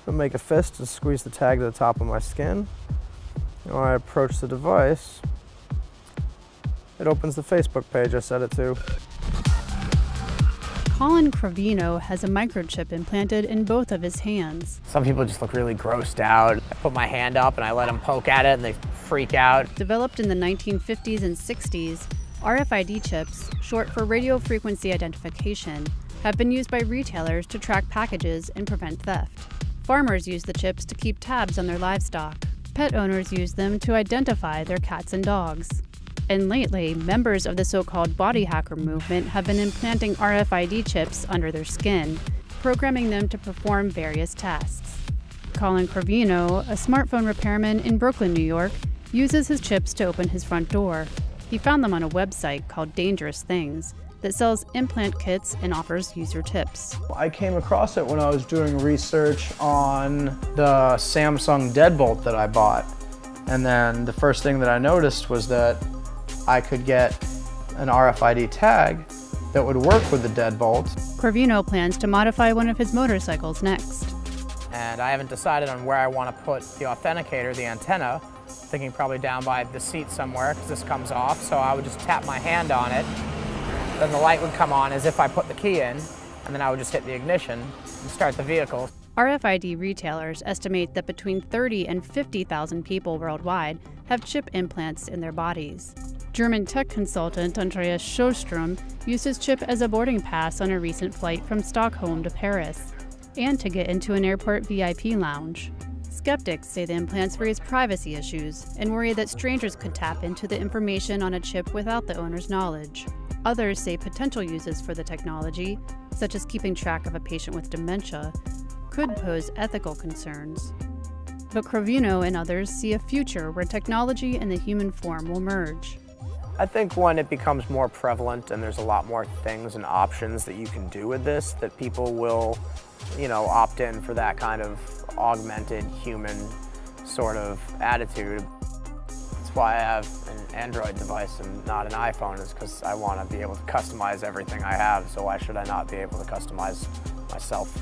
I'll make a fist and squeeze the tag to the top of my skin. And when I approach the device, it opens the Facebook page I set it to. Colin Crovino has a microchip implanted in both of his hands. Some people just look really grossed out. I put my hand up and I let them poke at it and they freak out. Developed in the 1950s and 60s, RFID chips, short for radio frequency identification, have been used by retailers to track packages and prevent theft. Farmers use the chips to keep tabs on their livestock. Pet owners use them to identify their cats and dogs. And lately, members of the so-called body hacker movement have been implanting RFID chips under their skin, programming them to perform various tasks. Colin Crovino, a smartphone repairman in Brooklyn, New York, uses his chips to open his front door. He found them on a website called Dangerous Things that sells implant kits and offers user tips. I came across it when I was doing research on the Samsung deadbolt that I bought. And then the first thing that I noticed was that I could get an RFID tag that would work with the deadbolt. Crovino plans to modify one of his motorcycles next. And I haven't decided on where I want to put the authenticator, the antenna, thinking probably down by the seat somewhere because this comes off. So I would just tap my hand on it. Then the light would come on as if I put the key in, and then I would just hit the ignition and start the vehicle. RFID retailers estimate that between 30 and 50,000 people worldwide have chip implants in their bodies. German tech consultant Andreas Sjöström used his chip as a boarding pass on a recent flight from Stockholm to Paris, and to get into an airport VIP lounge. Skeptics say the implants raise privacy issues and worry that strangers could tap into the information on a chip without the owner's knowledge. Others say potential uses for the technology, such as keeping track of a patient with dementia, could pose ethical concerns. But Crovino and others see a future where technology and the human form will merge. I think when it becomes more prevalent and there's a lot more things and options that you can do with this, that people will, opt in for that kind of augmented human sort of attitude. That's why I have an Android device and not an iPhone, is because I want to be able to customize everything I have, so why should I not be able to customize myself?